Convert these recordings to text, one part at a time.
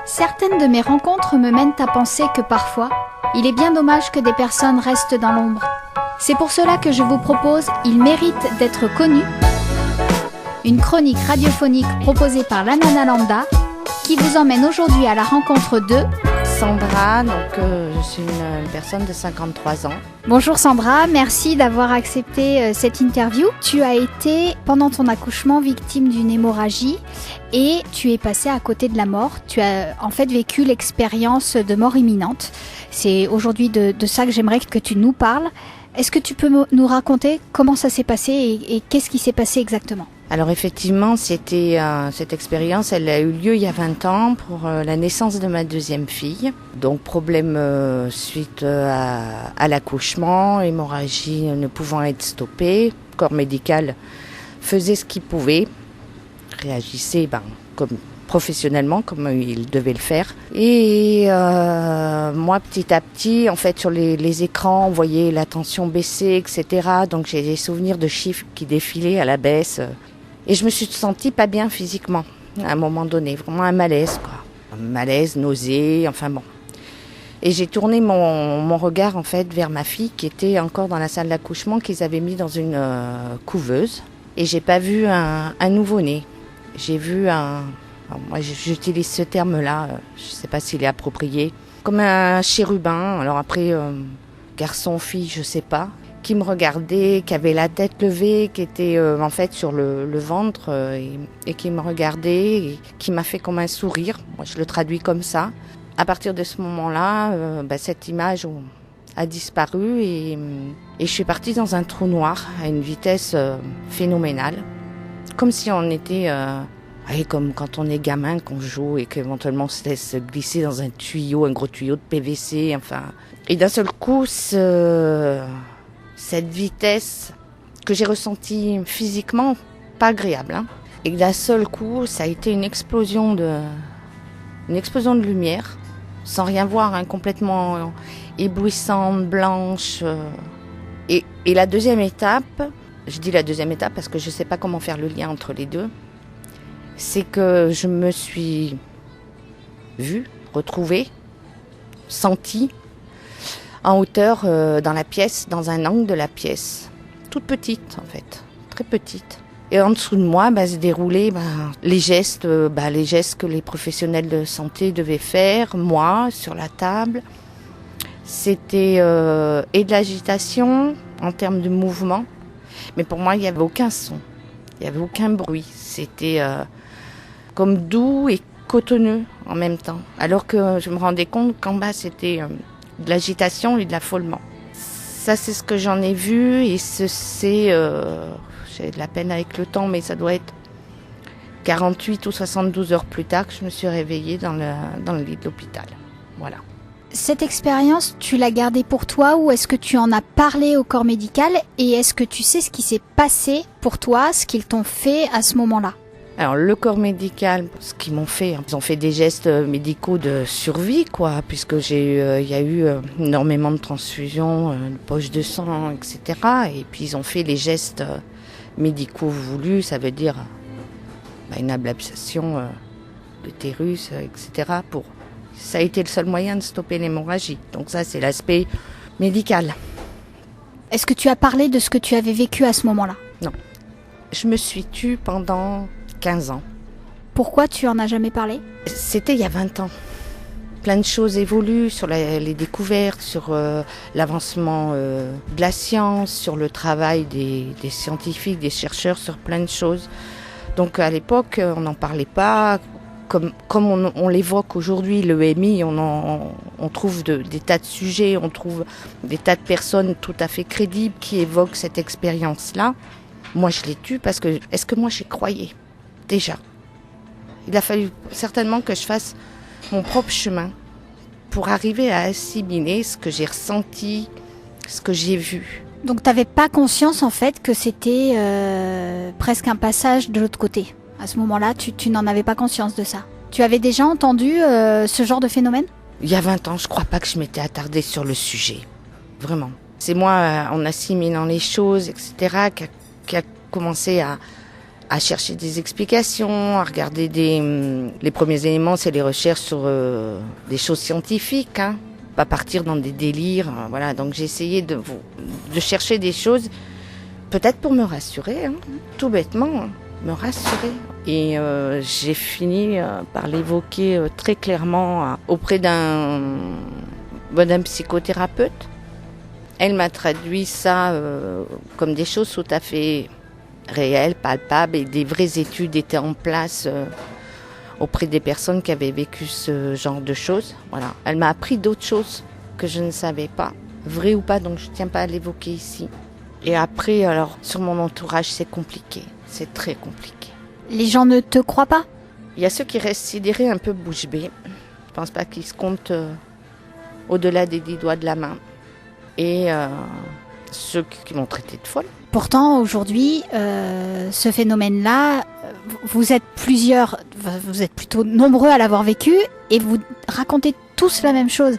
Certaines de mes rencontres me mènent à penser que parfois, il est bien dommage que des personnes restent dans l'ombre. C'est pour cela que je vous propose « Il mérite d'être connu », une chronique radiophonique proposée par la Nana Lambda, qui vous emmène aujourd'hui à la rencontre de... Sandra, je suis une personne de 53 ans. Bonjour Sandra, merci d'avoir accepté cette interview. Tu as été, pendant ton accouchement, victime d'une hémorragie et tu es passée à côté de la mort. Tu as en fait vécu l'expérience de mort imminente. C'est aujourd'hui de ça que j'aimerais que tu nous parles. Est-ce que tu peux nous raconter comment ça s'est passé et qu'est-ce qui s'est passé exactement ? Alors effectivement, cette expérience, elle a eu lieu il y a 20 ans pour la naissance de ma deuxième fille. Donc problème suite à l'accouchement, hémorragie ne pouvant être stoppée. Le corps médical faisait ce qu'il pouvait, réagissait comme professionnellement comme il devait le faire. Et moi, petit à petit, en fait, sur les écrans, on voyait la tension baisser, etc. Donc j'ai des souvenirs de chiffres qui défilaient à la baisse. Et je me suis sentie pas bien physiquement, à un moment donné. Vraiment un malaise, quoi. Un malaise, nausée, enfin bon. Et j'ai tourné mon regard, en fait, vers ma fille qui était encore dans la salle d'accouchement qu'ils avaient mis dans une couveuse. Et j'ai pas vu un nouveau-né. J'ai vu moi, j'utilise ce terme-là, je sais pas s'il est approprié. Comme un chérubin, alors après, garçon, fille, je sais pas. Qui me regardait, qui avait la tête levée, qui était en fait sur le ventre et qui me regardait, et qui m'a fait comme un sourire. Moi, je le traduis comme ça. À partir de ce moment-là, cette image a disparu et je suis partie dans un trou noir à une vitesse phénoménale. Comme si on était... comme quand on est gamin, qu'on joue et qu'éventuellement on se laisse glisser dans un tuyau, un gros tuyau de PVC, enfin... Et d'un seul coup, cette vitesse que j'ai ressentie physiquement, pas agréable. Et d'un seul coup, ça a été une explosion de lumière, sans rien voir, complètement éblouissante, blanche. Et la deuxième étape, je dis la deuxième étape parce que je ne sais pas comment faire le lien entre les deux, c'est que je me suis vue, retrouvée, sentie, en hauteur dans la pièce, dans un angle de la pièce. Toute petite en fait, très petite. Et en dessous de moi se déroulaient les gestes que les professionnels de santé devaient faire, moi, sur la table. C'était et de l'agitation en termes de mouvement, mais pour moi il n'y avait aucun son, il n'y avait aucun bruit. C'était comme doux et cotonneux en même temps. Alors que je me rendais compte qu'en bas c'était... de l'agitation et de l'affolement. Ça, c'est ce que j'en ai vu et j'ai de la peine avec le temps, mais ça doit être 48 ou 72 heures plus tard que je me suis réveillée dans le lit de l'hôpital. Voilà. Cette expérience, tu l'as gardée pour toi ou est-ce que tu en as parlé au corps médical et est-ce que tu sais ce qui s'est passé pour toi, ce qu'ils t'ont fait à ce moment-là ? Alors le corps médical, ce qu'ils m'ont fait, ils ont fait des gestes médicaux de survie, quoi, puisque il y a eu énormément de transfusions, de poches de sang, etc. Et puis ils ont fait les gestes médicaux voulus, ça veut dire une ablation de l'utérus, etc. Ça a été le seul moyen de stopper l'hémorragie. Donc ça, c'est l'aspect médical. Est-ce que tu as parlé de ce que tu avais vécu à ce moment-là ? Non. Je me suis tue pendant 15 ans. Pourquoi tu en as jamais parlé ? C'était il y a 20 ans. Plein de choses évoluent sur les découvertes, sur l'avancement de la science, sur le travail des scientifiques, des chercheurs, sur plein de choses. Donc à l'époque, on n'en parlait pas. Comme on l'évoque aujourd'hui, l'EMI, on trouve des tas de sujets, on trouve des tas de personnes tout à fait crédibles qui évoquent cette expérience-là. Moi, je l'ai tue parce que... Est-ce que moi, j'y croyais ? Déjà. Il a fallu certainement que je fasse mon propre chemin pour arriver à assimiler ce que j'ai ressenti, ce que j'ai vu. Donc, tu n'avais pas conscience, en fait, que c'était presque un passage de l'autre côté. À ce moment-là, tu n'en avais pas conscience de ça. Tu avais déjà entendu ce genre de phénomène ? Il y a 20 ans, je ne crois pas que je m'étais attardée sur le sujet. Vraiment. C'est moi, en assimilant les choses, etc., qui a commencé à à chercher des explications, à regarder les premiers éléments, c'est les recherches sur des choses scientifiques, hein, pas partir dans des délires. Voilà, donc j'ai essayé de chercher des choses, peut-être pour me rassurer, hein, tout bêtement, me rassurer. Et j'ai fini par l'évoquer très clairement auprès d'un psychothérapeute. Elle m'a traduit ça comme des choses tout à fait réelles, palpables, et des vraies études étaient en place auprès des personnes qui avaient vécu ce genre de choses. Voilà. Elle m'a appris d'autres choses que je ne savais pas, vraies ou pas, donc je ne tiens pas à l'évoquer ici. Et après, alors, sur mon entourage, c'est compliqué, c'est très compliqué. Les gens ne te croient pas ? Il y a ceux qui restent sidérés, un peu bouche bée. Je ne pense pas qu'ils se comptent au-delà des 10 doigts de la main. Et ceux qui m'ont traité de folle. Pourtant, aujourd'hui, ce phénomène-là, vous êtes plutôt nombreux à l'avoir vécu et vous racontez tous la même chose.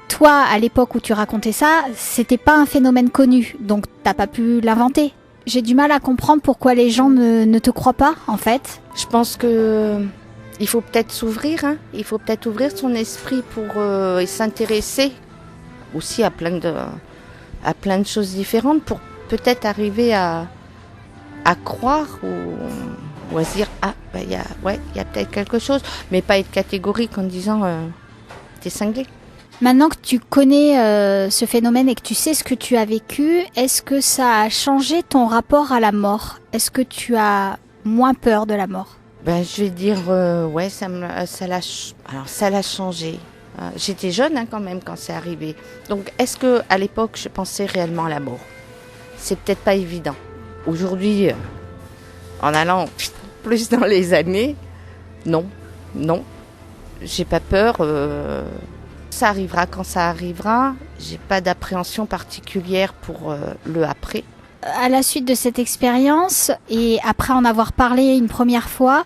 Toi, à l'époque où tu racontais ça, c'était pas un phénomène connu, donc t'as pas pu l'inventer. J'ai du mal à comprendre pourquoi les gens ne te croient pas, en fait. Je pense que il faut peut-être s'ouvrir, hein. Il faut peut-être ouvrir son esprit pour s'intéresser aussi à plein de choses différentes pour peut-être arriver à croire ou à se dire il y a peut-être quelque chose, mais pas être catégorique en disant t'es cinglé. Maintenant que tu connais ce phénomène et que tu sais ce que tu as vécu, est-ce que ça a changé ton rapport à la mort ? Est-ce que tu as moins peur de la mort ? Je vais dire ça l'a changé. J'étais jeune quand même quand c'est arrivé. Donc est-ce que à l'époque je pensais réellement à la mort ? C'est peut-être pas évident. Aujourd'hui, en allant plus dans les années, non, j'ai pas peur. Ça arrivera quand ça arrivera. J'ai pas d'appréhension particulière pour le après. À la suite de cette expérience et après en avoir parlé une première fois,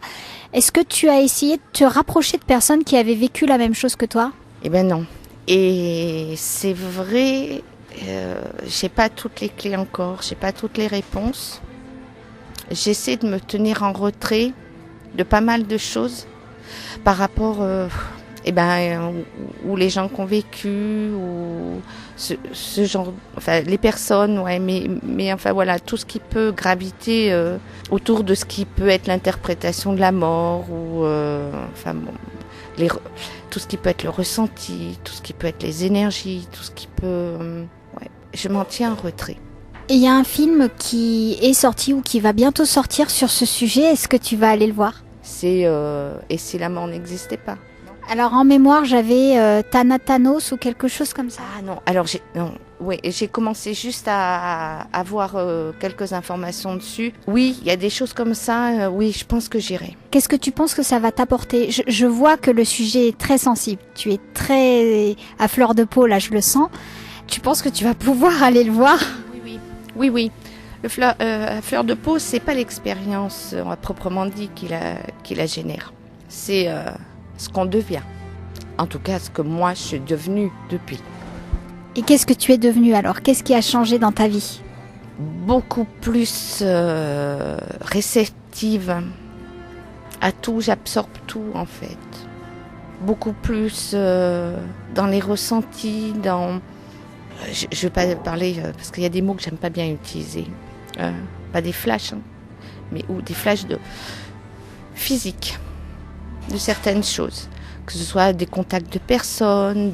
est-ce que tu as essayé de te rapprocher de personnes qui avaient vécu la même chose que toi ? Eh bien non. Et c'est vrai, j'ai pas toutes les clés encore, j'ai pas toutes les réponses. J'essaie de me tenir en retrait de pas mal de choses par rapport ou les gens qui ont vécu, ou ce genre, enfin les personnes, ouais, mais enfin voilà, tout ce qui peut graviter autour de ce qui peut être l'interprétation de la mort, ou tout ce qui peut être le ressenti, tout ce qui peut être les énergies, tout ce qui peut, je m'en tiens en retrait. Et il y a un film qui est sorti ou qui va bientôt sortir sur ce sujet, est-ce que tu vas aller le voir ? C'est Et si la mort n'existait pas ? Alors en mémoire, j'avais Thanatos ou quelque chose comme ça. Ah non, alors j'ai commencé juste à avoir quelques informations dessus. Oui, il y a des choses comme ça, oui, je pense que j'irai. Qu'est-ce que tu penses que ça va t'apporter ? Je vois que le sujet est très sensible, tu es très à fleur de peau, là je le sens. Tu penses que tu vas pouvoir aller le voir ? Oui. À fleur de peau, c'est pas l'expérience proprement dit qui la génère. C'est ce qu'on devient. En tout cas, ce que moi, je suis devenue depuis. Et qu'est-ce que tu es devenue alors ? Qu'est-ce qui a changé dans ta vie ? Beaucoup plus réceptive à tout, j'absorbe tout en fait. Beaucoup plus dans les ressentis, dans... Je ne vais pas parler, parce qu'il y a des mots que j'aime pas bien utiliser. Pas des flashs, ou des flashs physiques de certaines choses. Que ce soit des contacts de personnes,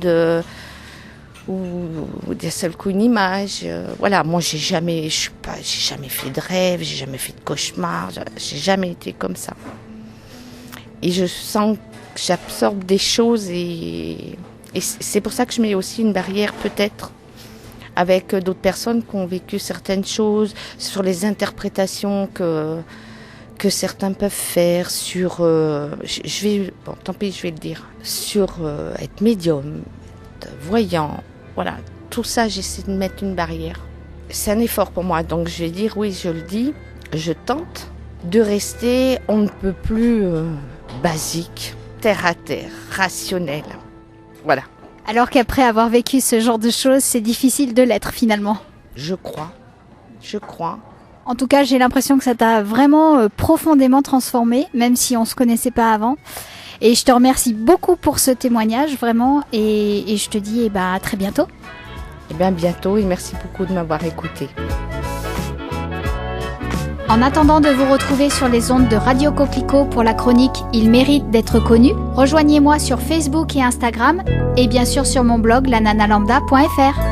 ou d'un seul coup une image. Voilà, moi j'ai jamais fait de rêve, j'ai jamais fait de cauchemar, j'ai jamais été comme ça. Et je sens que j'absorbe des choses et c'est pour ça que je mets aussi une barrière peut-être avec d'autres personnes qui ont vécu certaines choses, sur les interprétations que certains peuvent faire sur, tant pis, je vais le dire, sur être médium, être voyant, voilà, tout ça, j'essaie de mettre une barrière. C'est un effort pour moi, donc je vais dire, oui, je le dis, je tente de rester, on ne peut plus basique, terre à terre, rationnel, voilà. Alors qu'après avoir vécu ce genre de choses, c'est difficile de l'être finalement. Je crois. En tout cas, j'ai l'impression que ça t'a vraiment profondément transformé, même si on se connaissait pas avant. Et je te remercie beaucoup pour ce témoignage, vraiment, et je te dis à très bientôt. Eh bien, bientôt, et merci beaucoup de m'avoir écouté. En attendant de vous retrouver sur les ondes de Radio Coquelicot pour la chronique « Il mérite d'être connu », rejoignez-moi sur Facebook et Instagram, et bien sûr sur mon blog lananalambda.fr.